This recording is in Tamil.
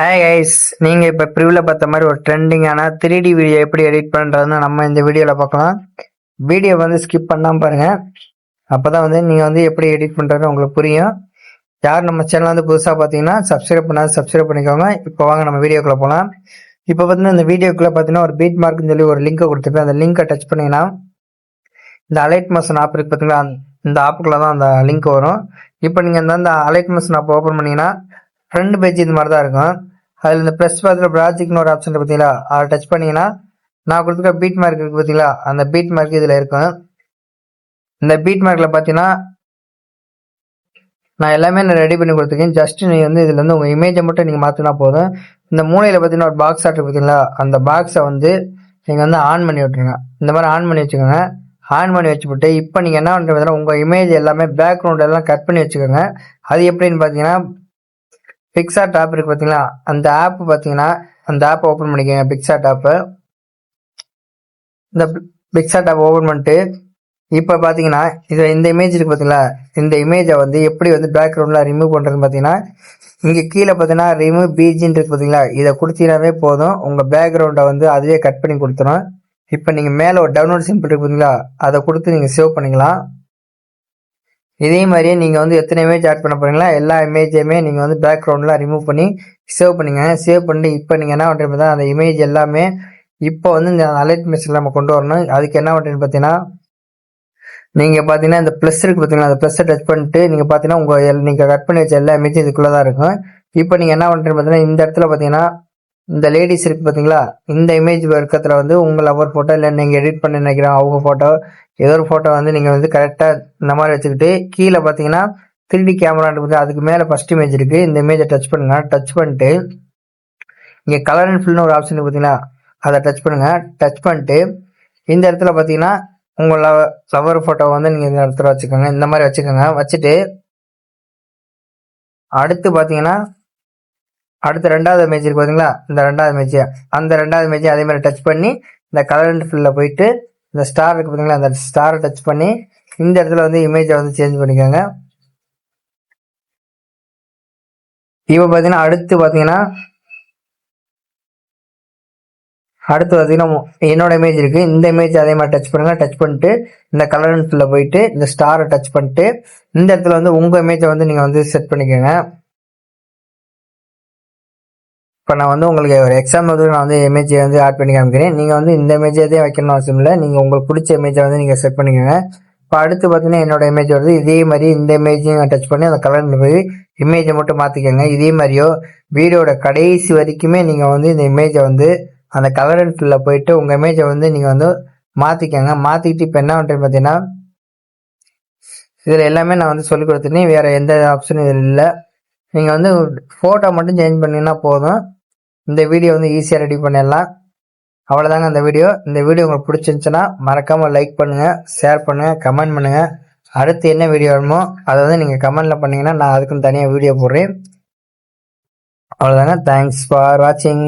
ஹாய் கைஸ், நீங்கள் இப்போ ப்ரிவ்யூவில் பார்த்த மாதிரி ஒரு ட்ரெண்டிங்கான 3D வீடியோ எப்படி எடிட் பண்ணுறதுன்னு நம்ம இந்த வீடியோவில் பார்க்கலாம். வீடியோ வந்து ஸ்கிப் பண்ணாமல் பாருங்கள். அப்போ தான் வந்து நீங்கள் வந்து எப்படி எடிட் பண்ணுறதுன்னு உங்களுக்கு புரியும். யார் நம்ம சேனல் வந்து புதுசாக பார்த்தீங்கன்னா சப்ஸ்கிரைப் பண்ணால் சப்ஸ்கிரைப் பண்ணிக்கோங்க. இப்போ வாங்க நம்ம வீடியோக்குள்ளே போகலாம். இப்போ பார்த்தீங்கன்னா இந்த வீடியோக்குள்ளே பார்த்தீங்கன்னா ஒரு பீட் மார்க்னு சொல்லி ஒரு லிங்கை கொடுத்துருப்பேன். அந்த லிங்கை டச் பண்ணிங்கன்னா இந்த அலைட் மோஷன் ஆப் இருக்குது பார்த்தீங்களா, இந்த ஆப்புக்குள்ளே தான் அந்த லிங்க் வரும். இப்போ நீங்கள் அந்த அலைட் மோஷன் ஆப் ஓப்பன் பண்ணிங்கன்னா ஃப்ரண்ட் பேஜ் இந்த மாதிரி தான் இருக்கும். அதில் இந்த ப்ளஸ் பார்த்துட்டு ப்ராஜெக்ட்னு ஒரு ஆப்ஷன் பார்த்தீங்களா, அதை டச் பண்ணிங்கன்னா நான் கொடுத்துருக்க பீட் மார்க் இருக்குது பார்த்தீங்களா, அந்த பீட் மார்க் இதில் இருக்கும். இந்த பீட் மார்க்கில் பார்த்தீங்கன்னா நான் எல்லாமே ரெடி பண்ணி கொடுத்துருக்கேன். ஜஸ்ட் நீங்கள் வந்து இதில் வந்து உங்கள் இமேஜை மட்டும் நீங்கள் மாற்றினா போதும். இந்த மூலையில் பார்த்தீங்கன்னா ஒரு பாக்ஸ் ஆட் பார்த்தீங்களா, அந்த பாக்ஸை வந்து நீங்கள் வந்து ஆன் பண்ணி விட்டுருங்க. இந்த மாதிரி ஆன் பண்ணி வச்சுக்கோங்க. ஆன் பண்ணி வச்சுவிட்டு இப்போ நீங்கள் என்ன பண்ணுறதுன்னா உங்கள் இமேஜ் எல்லாமே பேக்ரவுண்ட் எல்லாம் கட் பண்ணி வச்சுக்கோங்க. அது எப்படின்னு பார்த்தீங்கன்னா பிக்சார்ட் ஆப் இருக்கு பார்த்தீங்களா, அந்த ஆப் பார்த்தீங்கன்னா அந்த ஆப்பை ஓப்பன் பண்ணிக்கோங்க. பிக்சார்ட் ஆப்பு, இந்த பிக்சார்ட் ஆப் ஓப்பன் பண்ணிட்டு இப்போ பார்த்தீங்கன்னா இதில் இந்த இமேஜ் இருக்கு பார்த்தீங்களா, இந்த இமேஜை வந்து எப்படி வந்து பேக்ரவுண்டில் ரிமூவ் பண்ணுறதுன்னு பார்த்தீங்கன்னா இங்கே கீழே பார்த்தீங்கன்னா ரிமூவ் பிஜின்னு இருக்கு பார்த்தீங்களா, இதை கொடுத்தீங்கன்னாவே போதும், உங்கள் பேக்ரவுண்டை வந்து அதுவே கட் பண்ணி கொடுத்துரும். இப்போ நீங்கள் மேலே ஒரு டவுன்லோட் சிம்பிள் இருக்கு பார்த்தீங்களா, அதை கொடுத்து நீங்கள் சேவ் பண்ணிக்கலாம். இதே மாதிரியே நீங்கள் வந்து எத்தனை இமேஜ் ஆட் பண்ண போறீங்களா எல்லா இமேஜையுமே நீங்கள் வந்து பேக்ரவுண்டில் ரிமூவ் பண்ணி சேவ் பண்ணிங்க. சேவ் பண்ணி இப்போ நீங்கள் என்ன பண்ணுறீங்க, அந்த இமேஜ் எல்லாமே இப்போ வந்து இந்த அலைட் மெஷினில் நம்ம கொண்டு வரணும். அதுக்கு என்ன பண்ணுறீங்க பார்த்தீங்கன்னா நீங்கள் பார்த்தீங்கன்னா இந்த ப்ளஸ் இருக்குது பார்த்தீங்கன்னா, அந்த ப்ளஸ்ஸை டச் பண்ணிட்டு நீங்கள் பார்த்தீங்கன்னா உங்கள் நீங்கள் கட் பண்ணி வச்ச எல்லா இமேஜும் இதுக்குள்ளே தான் இருக்கும். இப்போ நீங்கள் என்ன பண்ணுறீங்க பார்த்தீங்கன்னா இந்த இடத்துல பார்த்தீங்கன்னா இந்த லேடிஸ் இருக்குது பார்த்தீங்களா, இந்த இமேஜ் இருக்கிறதுல வந்து உங்கள் லவர் ஃபோட்டோ இல்லை நீங்கள் எடிட் பண்ணி நினைக்கிறோம் அவங்க ஃபோட்டோ ஏதோ ஒரு ஃபோட்டோ வந்து நீங்கள் வந்து கரெக்டாக இந்த மாதிரி வச்சுக்கிட்டு கீழே பார்த்தீங்கன்னா 3D கேமரா இருக்குது, அதுக்கு மேலே ஃபஸ்ட் இமேஜ் இருக்குது. இந்த இமேஜை டச் பண்ணுங்க. டச் பண்ணிட்டு இங்கே கலர் அண்ட் ஃபில்னு ஒரு ஆப்ஷன் பார்த்தீங்கன்னா அதை டச் பண்ணுங்க. டச் பண்ணிட்டு இந்த இடத்துல பார்த்தீங்கன்னா உங்கள் லவர் ஃபோட்டோ வந்து நீங்கள் இந்த இடத்துல வச்சுக்கோங்க. இந்த மாதிரி வச்சுக்கோங்க. வச்சுட்டு அடுத்து பார்த்தீங்கன்னா அடுத்த ரெண்டாவது இமேஜ் இருக்கு பார்த்தீங்களா, இந்த ரெண்டாவது இமேஜ், அந்த ரெண்டாவது இமேஜ் அதே மாதிரி டச் பண்ணி இந்த கலர் அண்ட் ஃபில்லில் போயிட்டு இந்த ஸ்டார் இருக்கு பார்த்தீங்களா, அந்த ஸ்டாரை டச் பண்ணி இந்த இடத்துல வந்து இமேஜை வந்து சேஞ்ச் பண்ணிக்கோங்க. இப்போ பார்த்தீங்கன்னா அடுத்து பார்த்தீங்கன்னா என்னோட இமேஜ் இருக்கு, இந்த இமேஜ் அதே மாதிரி டச் பண்ணுங்க. டச் பண்ணிட்டு இந்த கலர் அண்ட் ஃபில்லில் போயிட்டு இந்த ஸ்டாரை டச் பண்ணிட்டு இந்த இடத்துல வந்து உங்கள் இமேஜை வந்து நீங்கள் வந்து செட் பண்ணிக்கோங்க. இப்போ நான் வந்து உங்களுக்கு ஒரு எக்ஸாம்பிள் நான் வந்து இமேஜை வந்து ஆட் பண்ணி காமிக்கிறேன். நீங்கள் வந்து இந்த இமேஜை வைக்கணும் அவசியம் இல்லை, நீங்கள் உங்களுக்கு பிடிச்ச இமேஜை வந்து நீங்கள் செட் பண்ணிக்கோங்க. இப்போ அடுத்து பார்த்தீங்கன்னா என்னோட இமேஜ் வருது. இதே மாதிரி இந்த இமேஜையும் டச் பண்ணி அந்த கலரில் போய் இமேஜை மட்டும் மாற்றிக்கோங்க. இதே மாதிரியோ வீடியோட கடைசி வரைக்குமே நீங்கள் வந்து இந்த இமேஜை வந்து அந்த கலர் அண்ட் ஃபில்லில் போயிட்டு உங்கள் இமேஜை வந்து நீங்கள் வந்து மாற்றிக்கோங்க. மாற்றிக்கிட்டு இப்போ என்ன பண்ணுறேன்னு பார்த்தீங்கன்னா இதில் எல்லாமே நான் வந்து சொல்லிக் கொடுத்துட்டேன், வேறு எந்த ஆப்ஷனும் இதில் இல்லை. நீங்கள் வந்து ஃபோட்டோ மட்டும் சேஞ்ச் பண்ணிங்கன்னா போதும், இந்த வீடியோ வந்து ஈஸியாக ரெடி பண்ணிடலாம். அவ்வளோதாங்க இந்த வீடியோ. இந்த வீடியோ உங்களுக்கு பிடிச்சிருந்துச்சுன்னா மறக்காமல் லைக் பண்ணுங்கள், ஷேர் பண்ணுங்கள், கமெண்ட் பண்ணுங்கள். அடுத்து என்ன வீடியோ வருமோ அதை வந்து நீங்கள் கமெண்டில் பண்ணிங்கன்னா நான் அதுக்குன்னு தனியாக வீடியோ போடுறேன். அவ்வளோதாங்க. தேங்க்ஸ் ஃபார் வாட்சிங்.